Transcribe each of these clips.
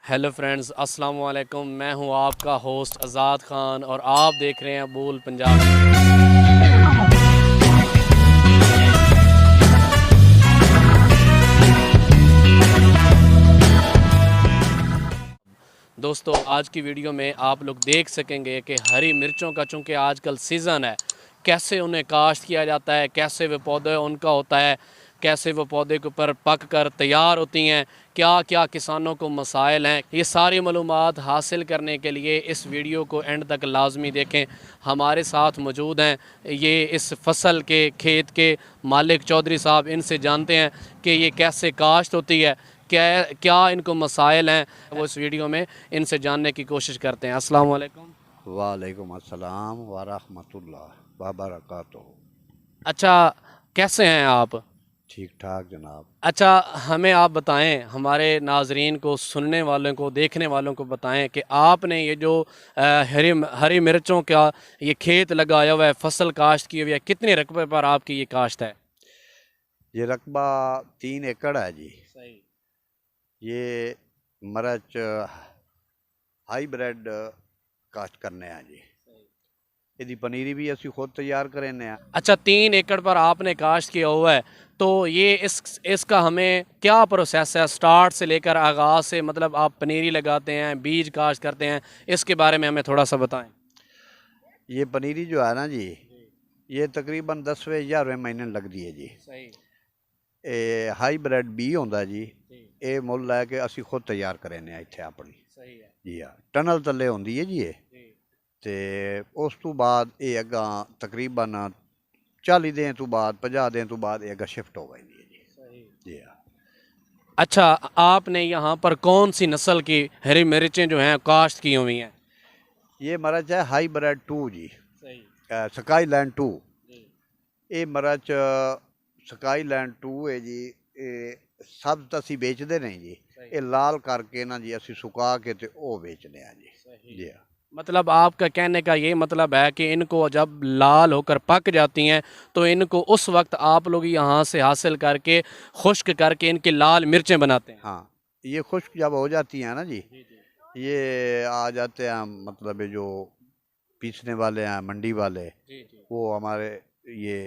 Hello friends, अस्सलाम वालेकुम। मैं हूं आपका होस्ट आज़ाद ख़ान और आप देख रहे हैं बोल पंजाब। दोस्तों, आज की वीडियो में आप लोग देख सकेंगे कि हरी मिर्चों का चूँकि आजकल सीज़न है, कैसे उन्हें काश्त किया जाता है, कैसे वो पौधे उनका होता है, कैसे वो पौधे के ऊपर पक कर तैयार होती हैं, क्या क्या किसानों को मसाइल हैं। ये सारी मालूमात हासिल करने के लिए इस वीडियो को एंड तक लाजमी देखें। हमारे साथ मौजूद हैं ये इस फसल के खेत के मालिक चौधरी साहब। इनसे जानते हैं कि ये कैसे काश्त होती है, क्या क्या इनको मसाइल हैं, वो इस वीडियो में इनसे जानने की कोशिश करते हैं। अस्सलाम वालेकुम। वालेकुम अस्सलाम व रहमतुल्लाह व बरकातुहू। अच्छा, कैसे हैं आप? ठीक ठाक जनाब। अच्छा, हमें आप बताएं, हमारे नाजरीन को, सुनने वालों को, देखने वालों को बताएं कि आपने ये जो हरी हरी मिर्चों का ये खेत लगाया हुआ है, फसल काश्त की हुई है, कितने रकबे पर आपकी ये काश्त है? ये रकबा 3 एकड़ है जी। सही। ये मरच हाईब्रिड काश्त करने हैं जी। ਇਹਦੀ पनीरी भी ਅਸੀਂ खुद तैयार करें हैं। अच्छा, 3 एकड़ पर आपने काश्त किया हुआ है, तो ये इसका हमें क्या प्रोसेस है स्टार्ट से लेकर आगाज़ से? मतलब आप पनीरी लगाते हैं, बीज काश्त करते हैं, इसके बारे में हमें थोड़ा सा बताएं। ये पनीरी जो है ना जी, ये तकरीबन 10वें 11वें महीने लगती है जी। सही। ਇਹ ਹਾਈਬ੍ਰਿਡ ਬੀ ਹੁੰਦਾ ਜੀ। ਇਹ ਮੁੱਲ ਲੈ ਕੇ ਅਸੀਂ ਖੁਦ ਤਿਆਰ ਕरें हैं ਇੱਥੇ ਆਪਣੀ। सही है ਜੀ ਹਾਂ, ਟਨਲ ਥੱਲੇ ਹੁੰਦੀ ਹੈ ਜੀ ਇਹ। जी। ਤੇ ਉਸ ਤੋਂ ਬਾਅਦ ਇਹ ਅੱਗਾ ਤਕਰੀਬਨ 40 दिन तो बाद 50 दिन तो बाद ये अगर शिफ्ट हो गई है जी। सही। जी हाँ। अच्छा, आपने यहाँ पर कौन सी नस्ल की हरी मिर्चें जो हैं काश्त की हुई हैं? ये मरच है हाईब्रिड 2 जी। सही। Sky land 2। जी। ये मरच स्काई लैंड 2 है जी। सब तो असी बेचते नहीं जी। ये लाल करके ना जी असी सुका के ते वो बेचने हैं जी। जी हाँ। मतलब आपका कहने का ये मतलब है कि इनको जब लाल होकर पक जाती हैं तो इनको उस वक्त आप लोग यहाँ से हासिल करके खुश्क करके इनकी लाल मिर्चें बनाते हैं। हाँ, ये खुश्क जब हो जाती हैं ना जी, जी जी। ये आ जाते हैं, मतलब ये जो पीसने वाले हैं मंडी वाले, जी जी। वो हमारे ये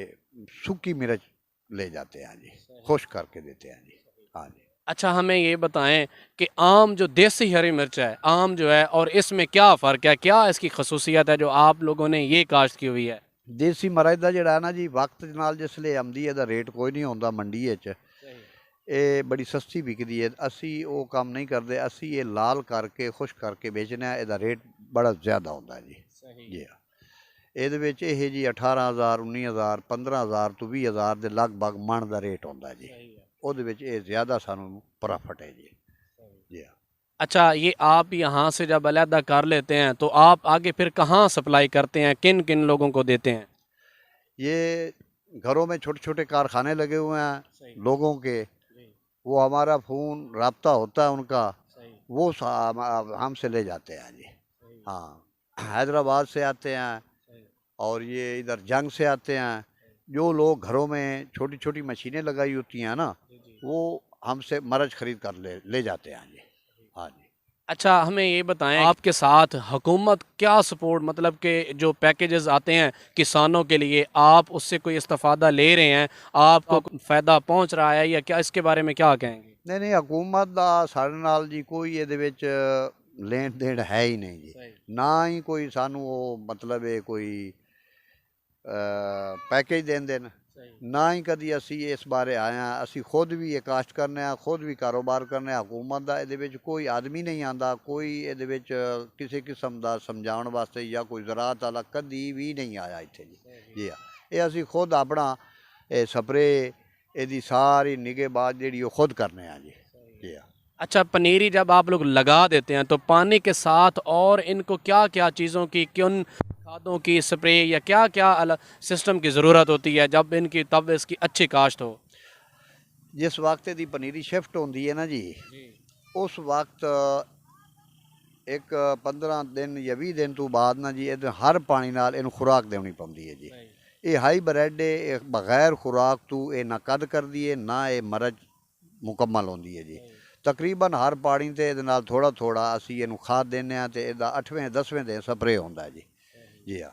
सूखी मिर्च ले जाते हैं जी, खुश करके देते हैं जी। हाँ जी। अच्छा, हमें ये बताएं कि आम जो देसी हरी मिर्च है, आम जो है, और इसमें क्या फ़र्क है, क्या इसकी खसूसियत है जो आप लोगों ने ये काश्त की हुई है? देसी मरच ਦਾ ਜਿਹੜਾ ਹੈ ਨਾ ਜੀ, ਵਕਤ ਦੇ ਨਾਲ ਜਿਸਲੇ ਆਉਂਦੀ ਇਹਦਾ ਰੇਟ ਕੋਈ ਨਹੀਂ ਹੁੰਦਾ ਮੰਡੀ ਵਿੱਚ। ਇਹ ਬੜੀ ਸਸਤੀ ਵਿਕਦੀ ਹੈ। ਅਸੀਂ ਉਹ ਕੰਮ ਨਹੀਂ ਕਰਦੇ, ਅਸੀਂ ਇਹ ਲਾਲ ਕਰਕੇ ਖੁਸ਼ ਕਰਕੇ ਵੇਚਦੇ ਹਾਂ। ਇਹਦਾ ਰੇਟ ਬੜਾ ਜ਼ਿਆਦਾ ਹੁੰਦਾ ਜੀ। ਜੀ ਹਾਂ। ਇਹਦੇ ਵਿੱਚ ਇਹ ਜੀ 18,000 19,000 15,000 ਤੋਂ 20,000 ਦੇ ਲਗਭਗ ਮਣ ਦਾ ਰੇਟ ਹੁੰਦਾ ਜੀ। ਉਹਦੇ ਵਿੱਚ ਇਹ ਜ਼ਿਆਦਾ ਸਾਨੂੰ ਪ੍ਰੋਫਿਟ ਹੈ ਜੀ। ਜੀ ਹਾਂ। अच्छा, ये आप यहाँ से जब अलहदा कर लेते हैं तो आप आगे फिर कहाँ सप्लाई करते हैं, किन किन लोगों को देते हैं? ये घरों में छोटे छोटे कारखाने लगे हुए हैं लोगों के। वो हमारा फ़ोन रब्ता होता है उनका, वो हमसे ले जाते हैं जी। हाँ, हैदराबाद से आते हैं और ये इधर जंग से आते हैं। जो लोग घरों में छोटी छोटी मशीनें लगाई होती हैं ना, वो हमसे मरच खरीद कर ले जाते हैं जी। हाँ जी। अच्छा, हमें ये बताएं, आपके साथ हुकूमत क्या सपोर्ट, मतलब कि जो पैकेजेस आते हैं किसानों के लिए, आप उससे कोई इस्तेफादा ले रहे हैं, आपको फ़ायदा पहुंच रहा है या क्या? इसके बारे में क्या कहेंगे? नहीं नहीं, हुकूमत का साढ़े नाल जी कोई ये लेन देन है ही नहीं जी। ना ही कोई सानू वो मतलब है कोई पैकेज देंदे न, ना ही कदी असी इस बारे आए हैं। असी खुद भी ये काश्त करने, खुद भी कारोबार करने। हुकूमत का ये कोई आदमी नहीं आता, कोई ये किसी किस्म का समझाने वास्ते या कोई ज़रात वाला कदी भी नहीं आया इत्थे जी। जी हाँ, ये असी खुद अपना स्प्रे यदी सारी निगहबाज जी खुद करने हैं जी। जी हाँ। अच्छा, पनीरी जब आप लोग लगा देते हैं तो पानी के साथ और इनको क्या क्या चीज़ों की, किन खादों की स्प्रे या क्या क्या अलग सिस्टम की ज़रूरत होती है जब इनकी, तब इसकी अच्छी काश्त हो? जिस वक्त दी पनीरी शिफ्ट होती है ना जी, उस वक्त एक 15 दिन या 20 दिन तो बाद ना जी हर पानी नाल इन खुराक देनी पौंदी है जी। ये हाईब्रिड है, बगैर खुराक तो ये ना कद कर दी है, ना ये मरच मुकम्मल होती है जी। ਤਕਰੀਬਨ ਹਰ ਪਾਣੀ ਤੇ ਇਹਦੇ ਨਾਲ ਥੋੜਾ ਥੋੜਾ ਅਸੀਂ ਇਹਨੂੰ ਖਾਦ ਦਿੰਦੇ ਹਾਂ ਤੇ ਇਹਦਾ 8ਵੇਂ 10ਵੇਂ ਦਿਨ ਸਪਰੇ ਹੁੰਦਾ ਜੀ। जी हाँ।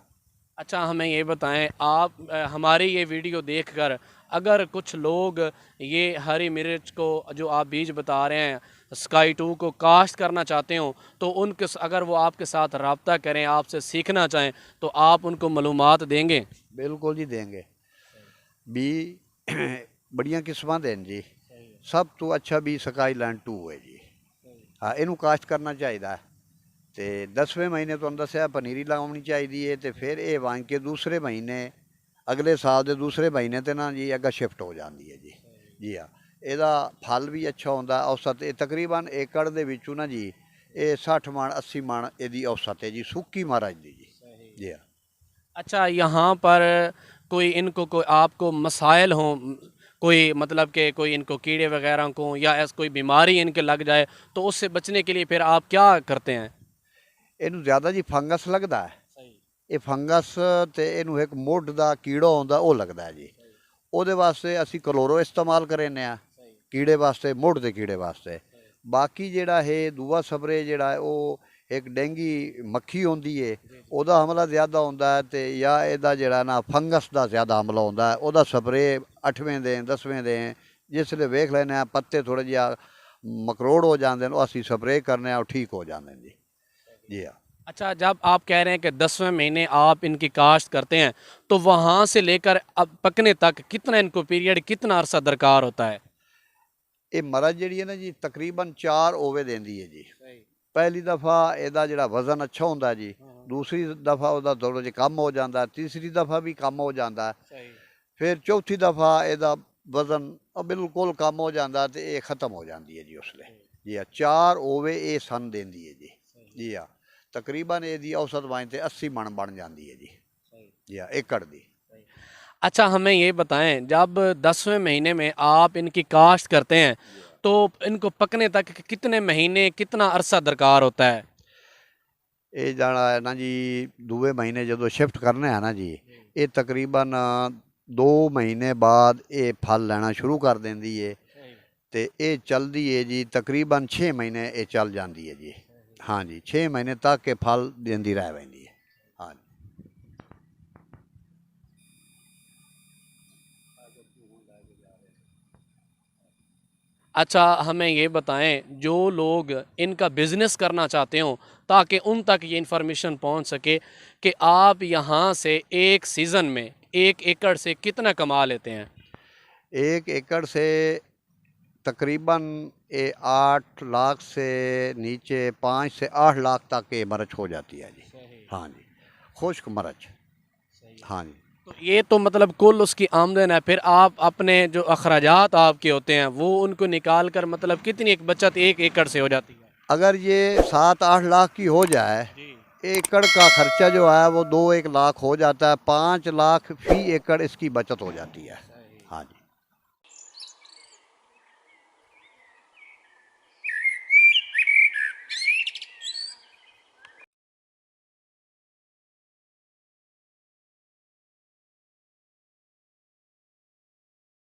अच्छा, हमें ये बताएं, आप हमारी ये वीडियो देखकर अगर कुछ लोग ये हरी मिर्च को जो आप बीज बता रहे हैं स्काई 2 को काश्त करना चाहते हो, तो उनके अगर वो आपके साथ रब्ता करें, आपसे सीखना चाहें, तो आप उनको मालूमात देंगे? बिल्कुल जी देंगे। बी बड़ियां किस्मां देन जी। सब तो अच्छा बी स्काई लैंड 2 है जी। हाँ, इनू काश्त करना चाहिए। तो 10वें महीने तो दसिया पनीरी लानी चाहिए, तो फिर ये वांग के दूसरे महीने अगले साल के दूसरे महीने तो ना जी अगर शिफ्ट हो जाती है जी। जी हाँ, ਇਹਦਾ फल भी अच्छा होता औसत तकरीबन एकड़ ਦੇ ਵਿੱਚੋਂ ना जी ये 60 मण 80 मण ਇਹਦੀ औसत है जी सुक्की महाराज दी जी। जी हाँ। अच्छा, यहाँ पर कोई इनको कोई आपको मसाइल हों, कोई मतलब कि कोई इनको कीड़े वगैरह को या ऐसा कोई बीमारी इनके लग जाए, तो उससे बचने के लिए फिर आप क्या करते हैं? ਇਹਨੂੰ ज़्यादा जी फंगस लगता है। ये फंगस तो इनू एक मुढ़ का कीड़ा आता वो लगता है जी। ਉਹਦੇ ਵਾਸਤੇ ਅਸੀਂ ਕਲੋਰੋ ਇਸਤੇਮਾਲ ਕਰਨੇ ਆ ਕੀੜੇ ਵਾਸਤੇ, ਮੁੱਢ ਦੇ ਕੀੜੇ ਵਾਸਤੇ। ਬਾਕੀ ਜਿਹੜਾ ਇਹ ਦੂਆ ਸਪਰੇ ਜਿਹੜਾ ਹੈ ਉਹ ਇੱਕ ਡੇਂਗੀ ਮੱਖੀ ਹੁੰਦੀ ਏ, ਉਹਦਾ ਹਮਲਾ ਜ਼ਿਆਦਾ ਹੁੰਦਾ ਹੈ, ਤੇ ਜਾਂ ਇਹਦਾ ਜਿਹੜਾ ਨਾ ਫੰਗਸ ਦਾ ਜ਼ਿਆਦਾ ਹਮਲਾ ਹੁੰਦਾ ਹੈ, ਉਹਦਾ ਸਪਰੇ 8ਵੇਂ ਦਿਨ 10ਵੇਂ ਦਿਨ ਜਿਸਲੇ ਵੇਖ ਲੈਂਦੇ ਆ ਪੱਤੇ ਥੋੜ੍ਹੇ ਜਿਹਾ ਮਕਰੋੜ ਹੋ ਜਾਂਦੇ ਨੇ, ਉਹ ਅਸੀਂ ਸਪਰੇ ਕਰਨੇ ਆ, ਉਹ ਠੀਕ ਹੋ ਜਾਂਦੇ ਨੇ ਜੀ। जी हाँ। अच्छा, जब आप कह रहे हैं कि 10वें महीने आप इनकी काश्त करते हैं, तो वहाँ से लेकर अब पकने तक कितना इनको पीरियड, कितना अरसा दरकार होता है? ये मरज जी है ना जी तकरीबन 4 ओवे देंदी है जी। पहली दफ़ा ਇਹਦਾ ਜਿਹੜਾ ਵਜ਼ਨ ਅੱਛਾ ਹੁੰਦਾ ਜੀ, दूसरी दफ़ा ਉਹਦਾ थोड़ा ਜਿਹਾ कम हो जाता है, तीसरी दफ़ा भी कम हो जाता है, फिर चौथी दफ़ा ਇਹਦਾ वज़न बिल्कुल कम हो जाता है, तो ये ख़त्म हो जाती है जी उसले। जी हाँ, 4 ओवे ये सन देंदी है जी। जी हाँ, तकरीबन ਇਹਦੀ औसत वाइन ते 80 मण बन जाती है जी। जी हाँ, एकड़ दी। अच्छा, हमें ये बताएं, जब 10वें महीने में आप इनकी काश्त करते हैं, तो इनको पकने तक कितने महीने, कितना अरसा दरकार होता है? ये जाना है ना जी दूए महीने जो शिफ्ट करने हैं ना जी, ये तकरीबन 2 महीने बाद ये फल लेना शुरू कर देंदी है, तो ये चलती है जी तकरीबन 6 महीने ये चल जाती है जी। हाँ जी, 6 महीने तक के फल देंदी रह पैंदी है। हाँ जी। अच्छा, हमें ये बताएं, जो लोग इनका बिज़नेस करना चाहते हों, ताकि उन तक ये इन्फॉर्मेशन पहुंच सके कि आप यहाँ से एक सीज़न में 1 एकड़ से कितना कमा लेते हैं? 1 एकड़ से तकरीबन ये 8 लाख से नीचे 5 से 8 लाख तक ये मरच हो जाती है जी। हाँ जी, खुश्क मरच। हाँ जी। तो ये तो मतलब कुल उसकी आमदन है। फिर आप अपने जो अखराजात आपके होते हैं वो उनको निकाल कर मतलब कितनी एक बचत 1 एकड़ से हो जाती है? अगर ये 7-8 लाख की हो जाए, एकड़ का खर्चा जो है वो 2-1 लाख हो जाता है, 5 लाख फी एकड़ इसकी बचत हो जाती है। हाँ जी।